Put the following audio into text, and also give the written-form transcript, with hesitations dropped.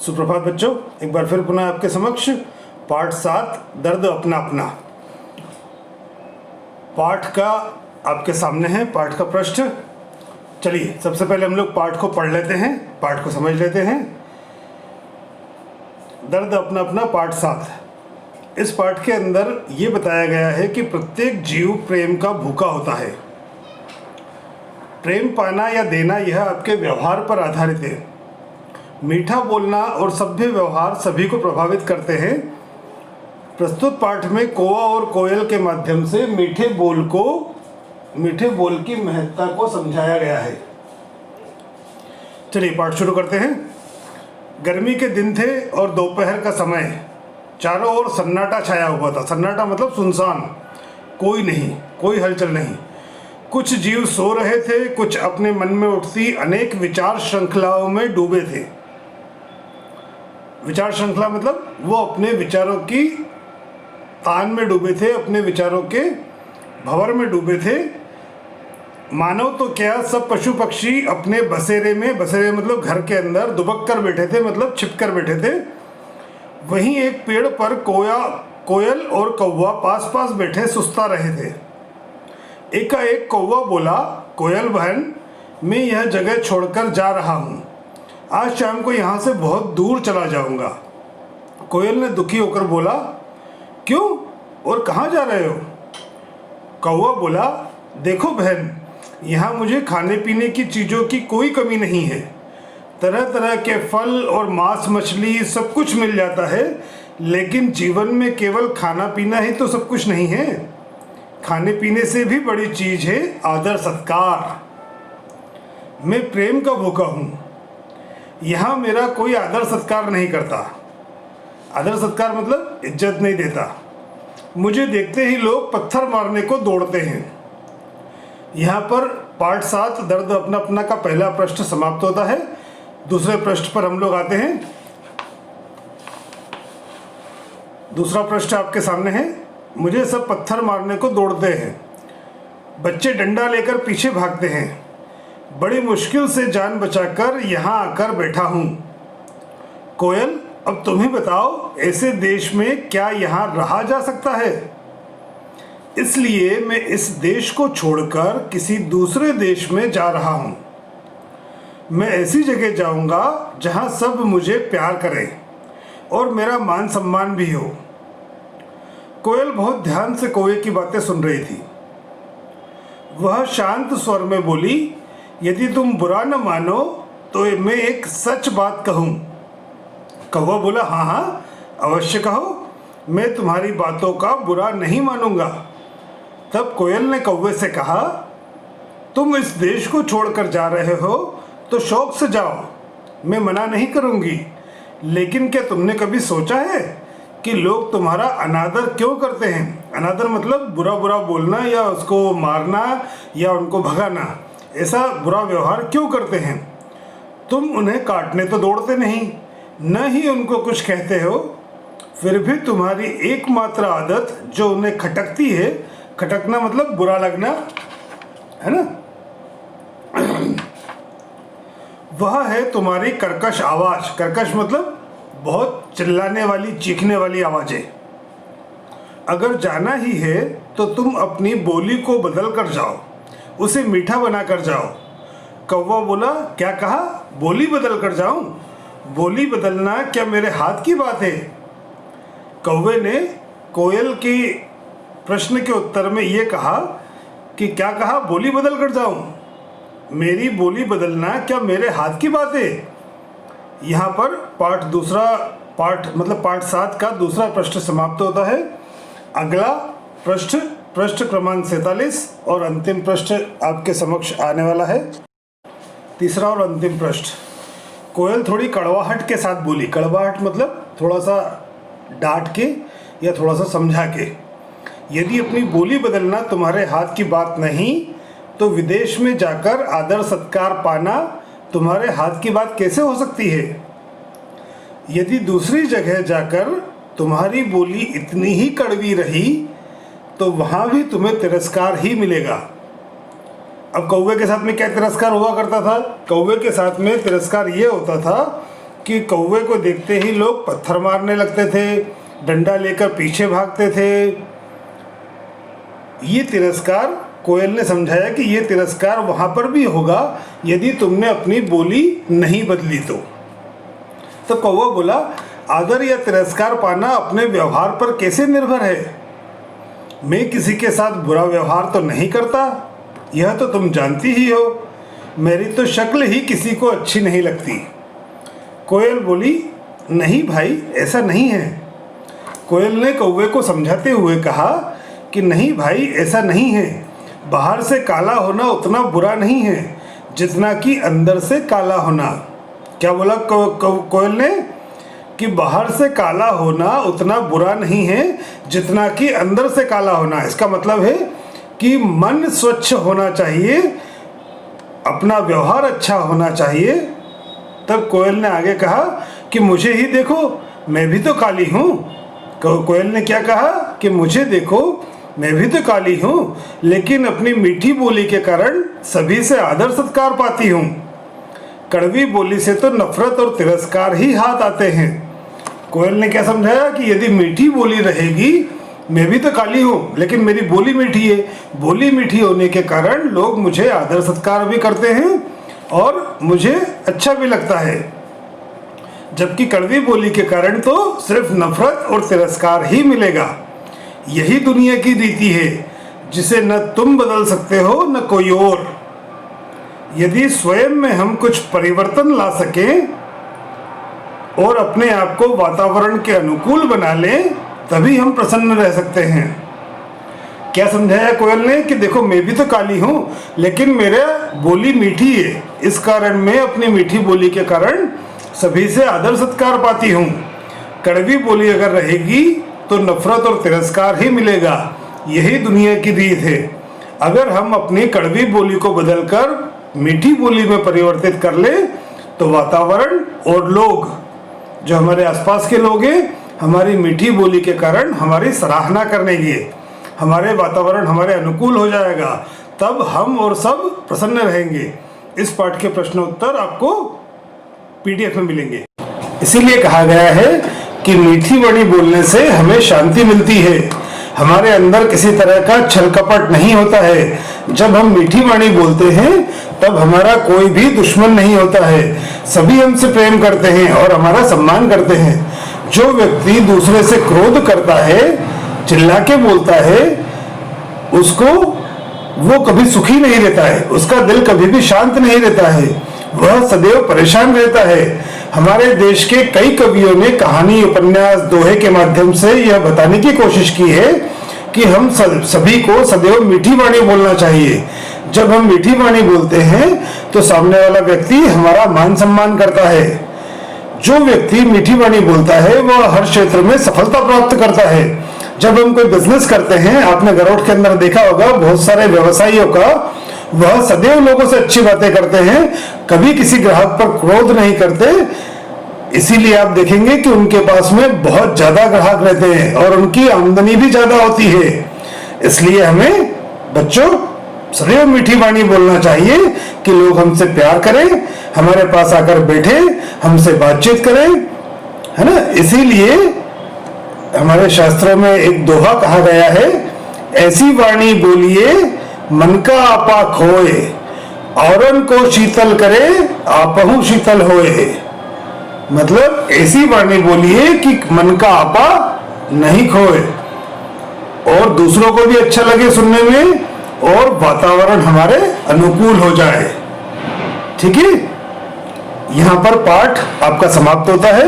सुप्रभात बच्चों, एक बार फिर पुनः आपके समक्ष पाठ 7 दर्द अपना अपना पाठ का आपके सामने है। पाठ का पृष्ठ, चलिए सबसे पहले हम लोग पाठ को पढ़ लेते हैं, पाठ को समझ लेते हैं। दर्द अपना अपना पाठ 7। इस पाठ के अंदर ये बताया गया है कि प्रत्येक जीव प्रेम का भूखा होता है। प्रेम पाना या देना यह आपके व्यवहार पर आधारित है। मीठा बोलना और सभ्य व्यवहार सभी को प्रभावित करते हैं। प्रस्तुत पाठ में कौवा और कोयल के माध्यम से मीठे बोल की महत्ता को समझाया गया है। चलिए पाठ शुरू करते हैं। गर्मी के दिन थे और दोपहर का समय, चारों ओर सन्नाटा छाया हुआ था। सन्नाटा मतलब सुनसान, कोई नहीं, कोई हलचल नहीं। कुछ जीव सो रहे थे, कुछ अपने मन में उठती अनेक विचार श्रृंखलाओं में डूबे थे। विचार श्रृंखला मतलब वो अपने विचारों की तान में डूबे थे, अपने विचारों के भंवर में डूबे थे। मानव तो क्या, सब पशु पक्षी अपने बसेरे मतलब घर के अंदर दुबक कर बैठे थे, मतलब छिप कर बैठे थे। वहीं एक पेड़ पर कोयल और कौवा पास पास बैठे सुस्ता रहे थे। एकाएक कौवा बोला, कोयल बहन, मैं यह जगह छोड़कर जा रहा हूँ। आज शाम को यहाँ से बहुत दूर चला जाऊँगा। कोयल ने दुखी होकर बोला, क्यों और कहाँ जा रहे हो? कौवा बोला, देखो बहन, यहाँ मुझे खाने पीने की चीज़ों की कोई कमी नहीं है। तरह तरह के फल और मांस मछली सब कुछ मिल जाता है, लेकिन जीवन में केवल खाना पीना ही तो सब कुछ नहीं है। खाने पीने से भी बड़ी चीज़ है आदर सत्कार। मैं प्रेम का भूखा हूँ। यहाँ मेरा कोई आदर सत्कार नहीं करता। आदर सत्कार मतलब इज्जत नहीं देता। मुझे देखते ही लोग पत्थर मारने को दौड़ते हैं। यहाँ पर पाठ 7 दर्द अपना अपना का पहला पृष्ठ समाप्त होता है। दूसरे पृष्ठ पर हम लोग आते हैं। दूसरा पृष्ठ आपके सामने है। मुझे सब पत्थर मारने को दौड़ते हैं। बच्चे डंडा लेकर पीछे भागते हैं। बड़ी मुश्किल से जान बचाकर यहाँ आकर बैठा हूँ। कोयल, अब तुम ही बताओ, ऐसे देश में क्या यहाँ रहा जा सकता है? इसलिए मैं इस देश को छोड़कर किसी दूसरे देश में जा रहा हूँ। मैं ऐसी जगह जाऊँगा जहाँ सब मुझे प्यार करें और मेरा मान सम्मान भी हो। कोयल बहुत ध्यान से कौवे की बातें सुन रही थी। वह शांत स्वर में बोली, यदि तुम बुरा न मानो तो मैं एक सच बात कहूँ। कौवा बोला, हाँ हाँ अवश्य कहो, मैं तुम्हारी बातों का बुरा नहीं मानूंगा। तब कोयल ने कौवे से कहा, तुम इस देश को छोड़कर जा रहे हो तो शौक से जाओ, मैं मना नहीं करूँगी। लेकिन क्या तुमने कभी सोचा है कि लोग तुम्हारा अनादर क्यों करते हैं? अनादर मतलब बुरा बुरा बोलना या उसको मारना या उनको भगाना। ऐसा बुरा व्यवहार क्यों करते हैं? तुम उन्हें काटने तो दौड़ते नहीं, न ही उनको कुछ कहते हो। फिर भी तुम्हारी एकमात्र आदत जो उन्हें खटकती है, खटकना मतलब बुरा लगना, है ना, वह है तुम्हारी कर्कश आवाज़। कर्कश मतलब बहुत चिल्लाने वाली, चीखने वाली आवाज़ें। अगर जाना ही है तो तुम अपनी बोली को बदल कर जाओ, उसे मीठा बना कर जाओ। कौवा बोला, क्या कहा? बोली बदल कर जाऊं? बोली बदलना क्या मेरे हाथ की बात है? कौवे ने कोयल के प्रश्न के उत्तर में ये कहा कि क्या कहा? बोली बदल कर जाऊं? मेरी बोली बदलना क्या मेरे हाथ की बात है? यहाँ पर पाठ 7 का दूसरा पृष्ठ समाप्त होता है। अगला पृष्ठ क्रमांक 47 और अंतिम पृष्ठ आपके समक्ष आने वाला है। तीसरा और अंतिम पृष्ठ। कोयल थोड़ी कड़वाहट के साथ बोली। कड़वाहट मतलब थोड़ा सा डांट के या थोड़ा सा समझा के। यदि अपनी बोली बदलना तुम्हारे हाथ की बात नहीं तो विदेश में जाकर आदर सत्कार पाना तुम्हारे हाथ की बात कैसे हो सकती है? यदि दूसरी जगह जाकर तुम्हारी बोली इतनी ही कड़वी रही तो वहाँ भी तुम्हें तिरस्कार ही मिलेगा। अब कौवे के साथ में क्या तिरस्कार हुआ करता था? कौवे के साथ में तिरस्कार ये होता था कि कौवे को देखते ही लोग पत्थर मारने लगते थे, डंडा लेकर पीछे भागते थे। ये तिरस्कार कोयल ने समझाया कि ये तिरस्कार वहाँ पर भी होगा यदि तुमने अपनी बोली नहीं बदली तो कौवा बोला, आदर या तिरस्कार पाना अपने व्यवहार पर कैसे निर्भर है? मैं किसी के साथ बुरा व्यवहार तो नहीं करता, यह तो तुम जानती ही हो। मेरी तो शक्ल ही किसी को अच्छी नहीं लगती। कोयल बोली, नहीं भाई, ऐसा नहीं है। कोयल ने कौवे को समझाते हुए कहा कि नहीं भाई, ऐसा नहीं है। बाहर से काला होना उतना बुरा नहीं है जितना कि अंदर से काला होना। क्या बोला कोयल ने? कि बाहर से काला होना उतना बुरा नहीं है जितना कि अंदर से काला होना। इसका मतलब है कि मन स्वच्छ होना चाहिए, अपना व्यवहार अच्छा होना चाहिए। तब कोयल ने आगे कहा कि मुझे ही देखो, मैं भी तो काली हूँ। कोयल ने क्या कहा कि मुझे देखो, मैं भी तो काली हूँ, लेकिन अपनी मीठी बोली के कारण सभी से आदर सत्कार पाती हूँ। कड़वी बोली से तो नफरत और तिरस्कार ही हाथ आते हैं। कोयल ने क्या समझाया कि यदि मीठी बोली रहेगी, मैं भी तो काली हूँ लेकिन मेरी बोली मीठी है, बोली मीठी होने के कारण लोग मुझे आदर सत्कार भी करते हैं और मुझे अच्छा भी लगता है। जबकि कड़वी बोली के कारण तो सिर्फ नफरत और तिरस्कार ही मिलेगा। यही दुनिया की रीति है जिसे न तुम बदल सकते हो न कोई और। यदि स्वयं में हम कुछ परिवर्तन ला सकें और अपने आप को वातावरण के अनुकूल बना लें, तभी हम प्रसन्न रह सकते हैं। क्या समझाया कोयल ने कि देखो, मैं भी तो काली हूँ लेकिन मेरा बोली मीठी है, इस कारण मैं अपनी मीठी बोली के कारण सभी से आदर सत्कार पाती हूँ। कड़वी बोली अगर रहेगी तो नफरत और तिरस्कार ही मिलेगा। यही दुनिया की रीत है। अगर हम अपनी कड़वी बोली को बदलकर मीठी बोली में परिवर्तित कर ले तो वातावरण और लोग, जो हमारे आसपास के लोग हैं, हमारी मीठी बोली के कारण हमारी सराहना करेंगे, हमारे वातावरण हमारे अनुकूल हो जाएगा, तब हम और सब प्रसन्न रहेंगे। इस पाठ के प्रश्नोत्तर आपको PDF में मिलेंगे। इसीलिए कहा गया है कि मीठी वाणी बोलने से हमें शांति मिलती है, हमारे अंदर किसी तरह का छल कपट नहीं होता है। जब हम मीठी वाणी बोलते हैं तब हमारा कोई भी दुश्मन नहीं होता है, सभी हमसे प्रेम करते हैं और हमारा सम्मान करते हैं। जो व्यक्ति दूसरे से क्रोध करता है, चिल्ला के बोलता है, उसको वो कभी सुखी नहीं रहता है, उसका दिल कभी भी शांत नहीं रहता है, वह सदैव परेशान रहता है। हमारे देश के कई कवियों ने कहानी, उपन्यास, दोहे के माध्यम से यह बताने की कोशिश की है कि हम सभी को सदैव मीठी वाणी बोलना चाहिए। जब हम मीठी वाणी बोलते हैं तो सामने वाला व्यक्ति हमारा मान सम्मान करता है। जो व्यक्ति मीठी वाणी बोलता है वह हर क्षेत्र में सफलता प्राप्त करता है। जब हम कोई बिजनेस करते हैं, आपने गरोठ के अंदर देखा होगा बहुत सारे व्यवसायियों का, वह सदैव लोगों से अच्छी बातें करते हैं, कभी किसी ग्राहक पर क्रोध नहीं करते। इसीलिए आप देखेंगे कि उनके पास में बहुत ज्यादा ग्राहक रहते हैं और उनकी आमदनी भी ज्यादा होती है। इसलिए हमें बच्चों सदैव मीठी वाणी बोलना चाहिए कि लोग हमसे प्यार करें, हमारे पास आकर बैठे, हमसे बातचीत करें, है ना। इसीलिए हमारे शास्त्रों में एक दोहा कहा गया है, ऐसी वाणी बोलिए मन का आपा खोए, औरन को शीतल करे आपहु शीतल होए। मतलब ऐसी वाणी बोलिए कि मन का आपा नहीं खोए और दूसरों को भी अच्छा लगे सुनने में और वातावरण हमारे अनुकूल हो जाए। ठीक है, यहाँ पर पाठ आपका समाप्त होता है।